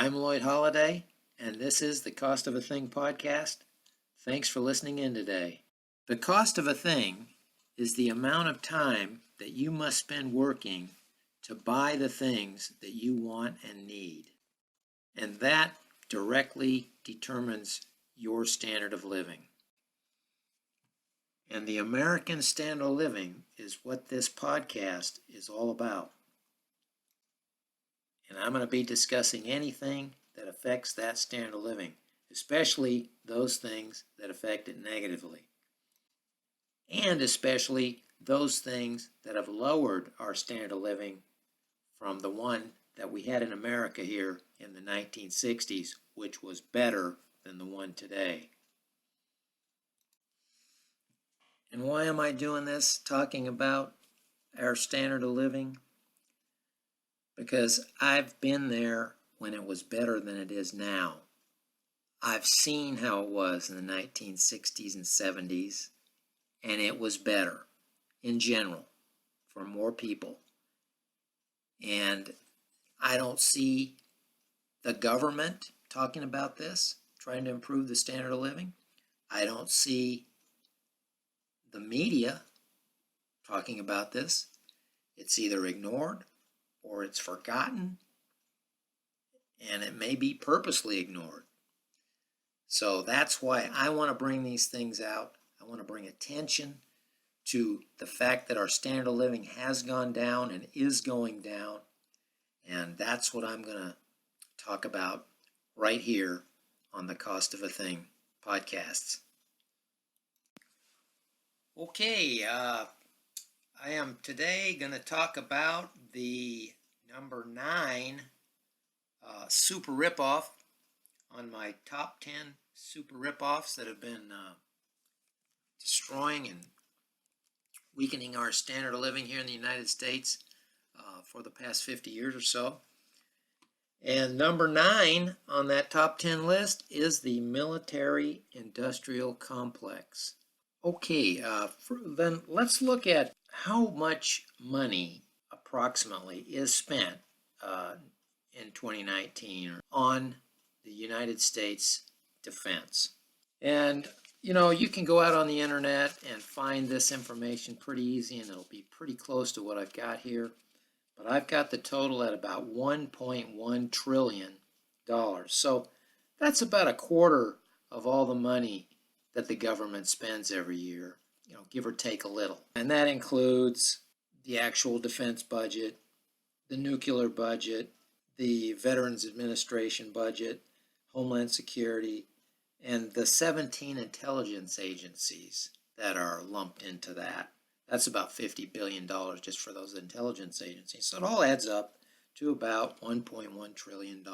I'm Lloyd Holiday, and this is the Cost of a Thing podcast. Thanks for listening in today. The cost of a thing is the amount of time that you must spend working to buy the things that you want and need. And that directly determines your standard of living. And the American standard of living is what this podcast is all about. And I'm going to be discussing anything that affects that standard of living, especially those things that affect it negatively. And especially those things that have lowered our standard of living from the one that we had in America here in the 1960s, which was better than the one today. And why am I doing this, talking about our standard of living? Because I've been there when it was better than it is now. I've seen how it was in the 1960s and 70s, and it was better in general for more people. And I don't see the government talking about this, trying to improve the standard of living. I don't see the media talking about this. It's either ignored or it's forgotten, and it may be purposely ignored. So that's why I want to bring these things out. I want to bring attention to the fact that our standard of living has gone down and is going down, and that's what I'm going to talk about right here on the Cost of a Thing podcasts. Okay, I am today going to talk about the number 9 super ripoff on my top 10 super ripoffs that have been destroying and weakening our standard of living here in the United States for the past 50 years or so. And number 9 on that top 10 list is the military-industrial complex. Okay, then let's look at how much money approximately is spent in 2019 on the United States defense. And, you can go out on the internet and find this information pretty easy, and it'll be pretty close to what I've got here. But I've got the total at about $1.1 trillion. So that's about a quarter of all the money that the government spends every year, give or take a little. And that includes the actual defense budget, the nuclear budget, the Veterans Administration budget, Homeland Security, and the 17 intelligence agencies that are lumped into that. That's about $50 billion just for those intelligence agencies. So it all adds up to about $1.1 trillion.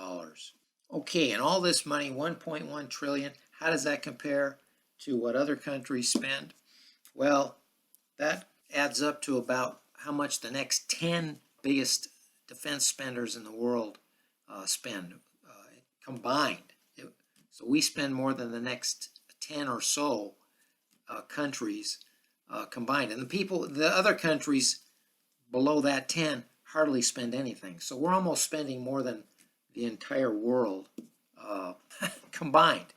Okay, and all this money, $1.1 trillion, how does that compare to what other countries spend? Well, that adds up to about how much the next 10 biggest defense spenders in the world spend combined. So we spend more than the next 10 or so countries combined. And the other countries below that 10 hardly spend anything. So we're almost spending more than the entire world combined.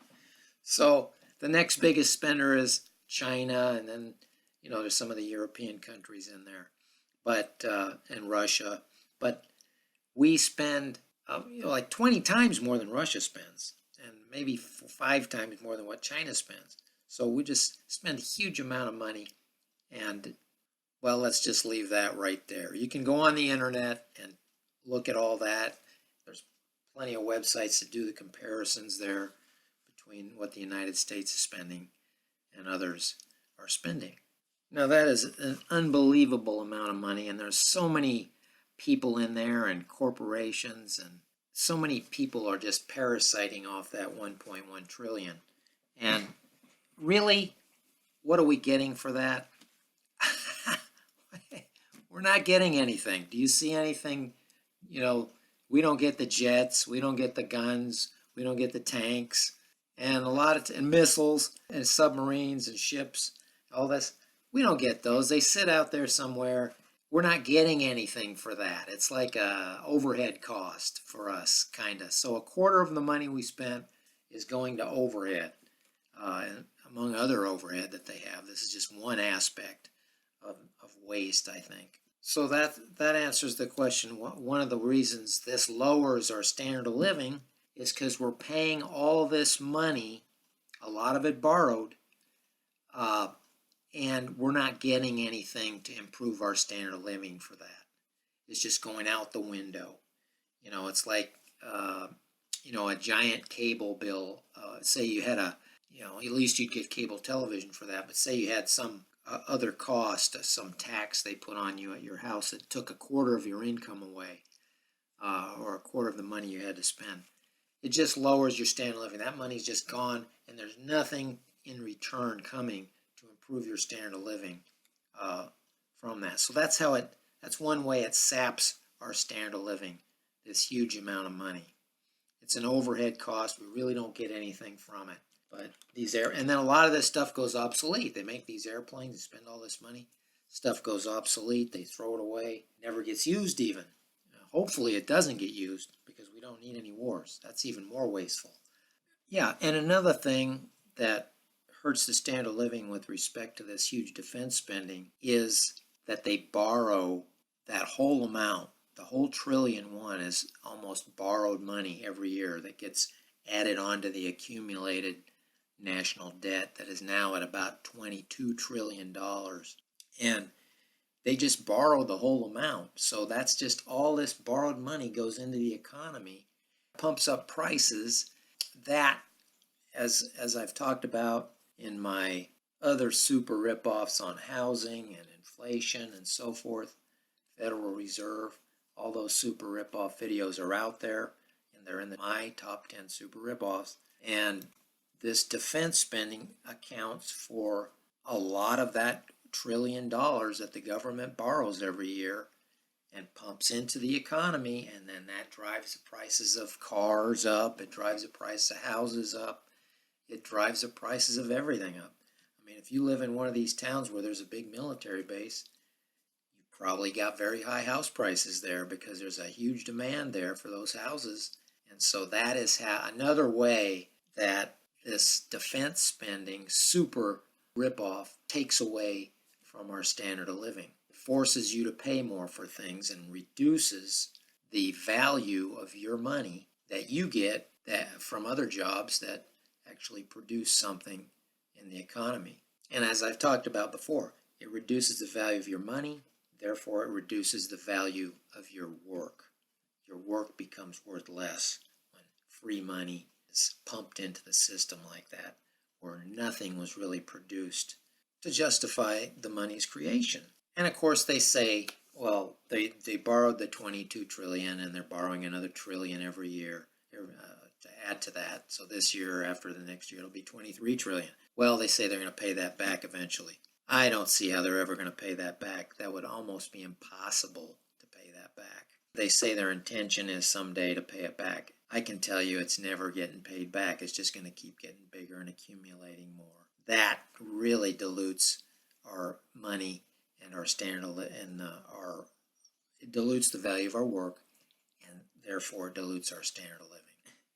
So the next biggest spender is China, and then, there's some of the European countries in there, and Russia. But we spend, like 20 times more than Russia spends, and maybe 5 times more than what China spends. So we just spend a huge amount of money, and, well, let's just leave that right there. You can go on the internet and look at all that. There's plenty of websites that do the comparisons there between what the United States is spending and others are spending. Now that is an unbelievable amount of money, and there's so many people in there and corporations, and so many people are just parasiting off that 1.1 trillion. And really, what are we getting for that? We're not getting anything. Do you see anything? We don't get the jets, we don't get the guns, we don't get the tanks, and and missiles and submarines and ships, all this. We don't get those. They sit out there somewhere, we're not getting anything for that. It's like a overhead cost for us, kind of. So a quarter of the money we spent is going to overhead, and among other overhead that they have. This is just one aspect of waste, I think. So that answers the question. One of the reasons this lowers our standard of living is because we're paying all this money, a lot of it borrowed, and we're not getting anything to improve our standard of living for that. It's just going out the window. It's like, a giant cable bill. Say you had at least you'd get cable television for that, but say you had some other cost, some tax they put on you at your house that took a quarter of your income away, or a quarter of the money you had to spend. It just lowers your standard of living. That money's just gone, and there's nothing in return coming to improve your standard of living from that. So that's one way it saps our standard of living, this huge amount of money. It's an overhead cost. We really don't get anything from it. But and then a lot of this stuff goes obsolete. They make these airplanes, they spend all this money. Stuff goes obsolete, they throw it away, never gets used even. Hopefully it doesn't get used because we don't need any wars. That's even more wasteful. Yeah, and another thing that hurts the standard of living with respect to this huge defense spending is that they borrow that whole amount. The whole $1 trillion is almost borrowed money every year that gets added onto the accumulated national debt that is now at about $22 trillion. And they just borrow the whole amount. So that's just all this borrowed money goes into the economy, pumps up prices. That, as I've talked about in my other super ripoffs on housing and inflation and so forth, Federal Reserve, all those super ripoff videos are out there, and they're in my top 10 super ripoffs. And this defense spending accounts for a lot of that $1 trillion that the government borrows every year and pumps into the economy, and then that drives the prices of cars up, it drives the price of houses up, it drives the prices of everything up. I mean, if you live in one of these towns where there's a big military base, you probably got very high house prices there because there's a huge demand there for those houses. And so that is another way that this defense spending super ripoff takes away from our standard of living. It forces you to pay more for things and reduces the value of your money that you get from other jobs that actually produce something in the economy. And as I've talked about before, it reduces the value of your money, therefore it reduces the value of your work. Your work becomes worth less when free money is pumped into the system like that, where nothing was really produced to justify the money's creation. And of course they say, well, they borrowed the 22 trillion and they're borrowing another trillion every year to add to that. So this year, after the next year, it'll be 23 trillion. Well, they say they're going to pay that back eventually. I don't see how they're ever going to pay that back. That would almost be impossible to pay that back. They say their intention is someday to pay it back. I can tell you it's never getting paid back. It's just going to keep getting bigger and accumulating more. That really dilutes our money and our standard and it dilutes the value of our work, and therefore dilutes our standard of living.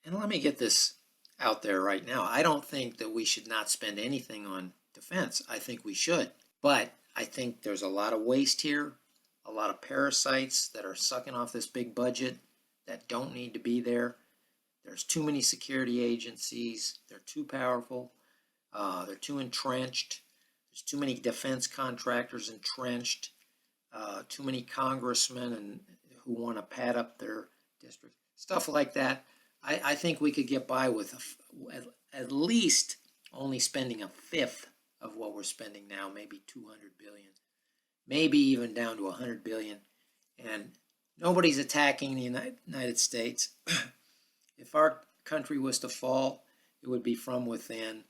And let me get this out there right now. I don't think that we should not spend anything on defense. I think we should. But I think there's a lot of waste here, a lot of parasites that are sucking off this big budget that don't need to be there. There's too many security agencies. They're too powerful. They're too entrenched. There's too many defense contractors entrenched. Too many congressmen who want to pad up their district. Stuff like that. I think we could get by with at least only spending a fifth of what we're spending now, maybe 200 billion, maybe even down to 100 billion. And nobody's attacking the United States. If our country was to fall, it would be from within.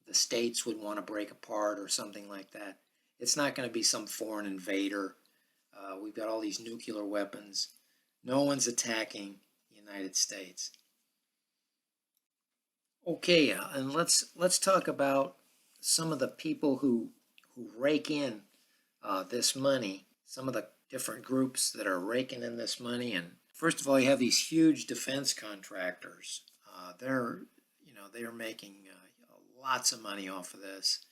The states would want to break apart or something like that. It's not going to be some foreign invader. We've got all these nuclear weapons. No one's attacking the United States. Okay, and let's talk about some of the people who rake in this money, some of the different groups that are raking in this money. And first of all, you have these huge defense contractors. They're making lots of money off of this,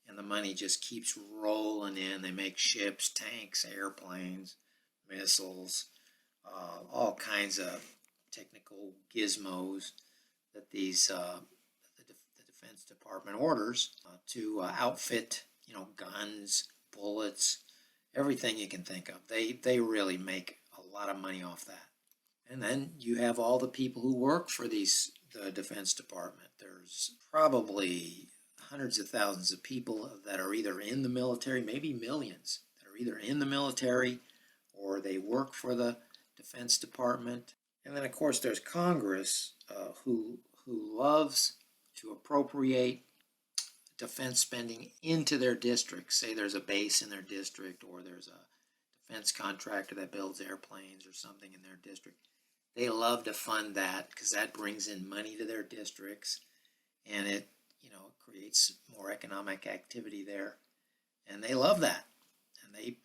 and the money just keeps rolling in. They make ships, tanks, airplanes, missiles, all kinds of technical gizmos that the Defense Department orders to outfit, guns, bullets, everything you can think of. They really make a lot of money off that. And then you have all the people who work for the Defense Department. There's probably hundreds of thousands of people that are either in the military, maybe millions, that are either in the military or they work for the Defense Department. And then, of course, there's Congress who loves to appropriate defense spending into their district. Say there's a base in their district, or there's a defense contractor that builds airplanes or something in their district. They love to fund that because that brings in money to their districts, and it creates more economic activity there, and they love that. And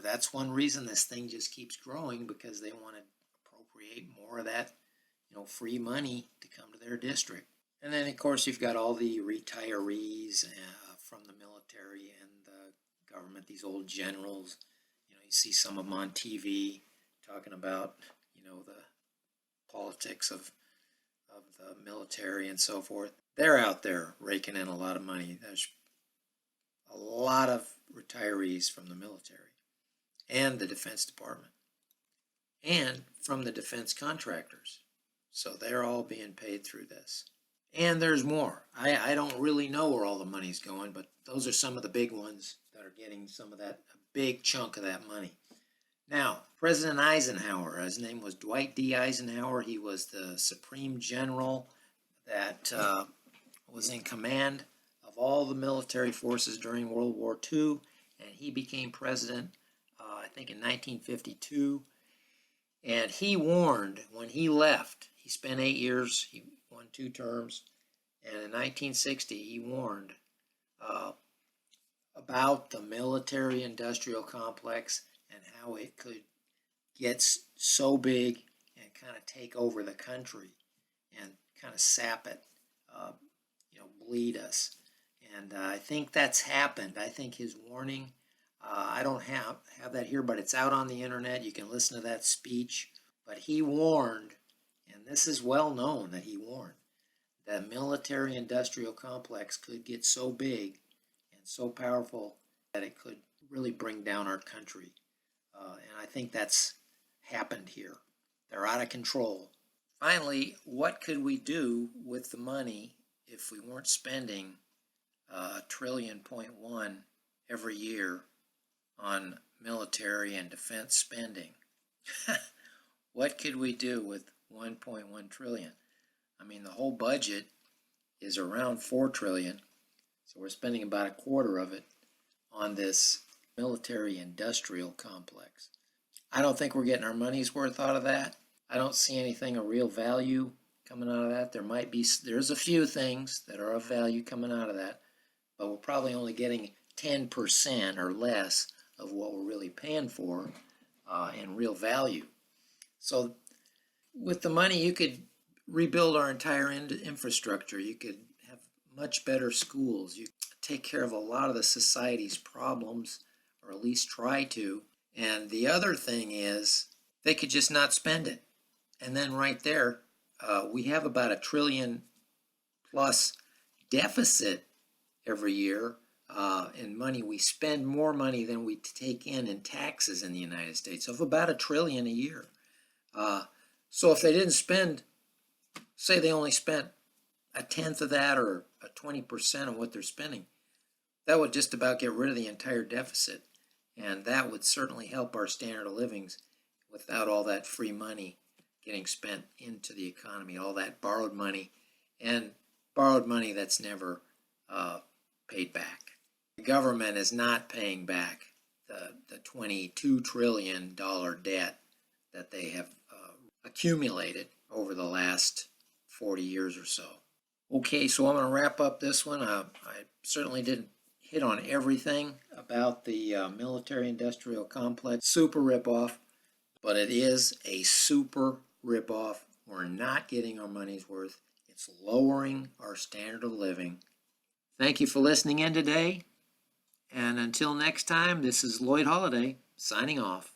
that's one reason this thing just keeps growing, because they want to appropriate more of that free money to come to their district. And then, of course, you've got all the retirees from the military and the government, these old generals. You see some of them on TV talking about, the politics of the military and so forth. They're out there raking in a lot of money. There's a lot of retirees from the military and the Defense Department and from the defense contractors. So they're all being paid through this. And there's more. I don't really know where all the money's going, but those are some of the big ones that are getting some of that, a big chunk of that money. Now, President Eisenhower, his name was Dwight D. Eisenhower. He was the Supreme General that was in command of all the military forces during World War II, and he became president, I think, in 1952. And he warned when he left. He spent 8 years. He won 2 terms. And in 1960, he warned about the military-industrial complex and how it could get so big and kind of take over the country and kind of sap it, bleed us. And I think that's happened. I think his warning, I don't have that here, but it's out on the internet. You can listen to that speech. But he warned, and this is well known that he warned, the military-industrial complex could get so big and so powerful that it could really bring down our country. And I think that's happened here. They're out of control. Finally, what could we do with the money if we weren't spending $1.1 trillion every year on military and defense spending? What could we do with $1.1 trillion? I mean, the whole budget is around $4 trillion, so we're spending about a quarter of it on this military-industrial complex. I don't think we're getting our money's worth out of that. I don't see anything of real value coming out of that. There's a few things that are of value coming out of that, but we're probably only getting 10% or less of what we're really paying for in real value. So with the money, you could rebuild our entire infrastructure. You could have much better schools. You could take care of a lot of the society's problems, or at least try to. And the other thing is, they could just not spend it. And then right there, we have about $1 trillion plus deficit every year in money. We spend more money than we take in taxes in the United States, of about $1 trillion a year. So if they didn't spend, say they only spent 1/10 of that, or 20% of what they're spending, that would just about get rid of the entire deficit. And that would certainly help our standard of livings without all that free money getting spent into the economy, all that borrowed money, and borrowed money that's never paid back. The government is not paying back the $22 trillion debt that they have accumulated over the last 40 years or so. Okay, so I'm going to wrap up this one. I certainly didn't hit on everything about the military-industrial complex. Super ripoff, but it is a super ripoff. We're not getting our money's worth. It's lowering our standard of living. Thank you for listening in today. And until next time, this is Lloyd Holliday signing off.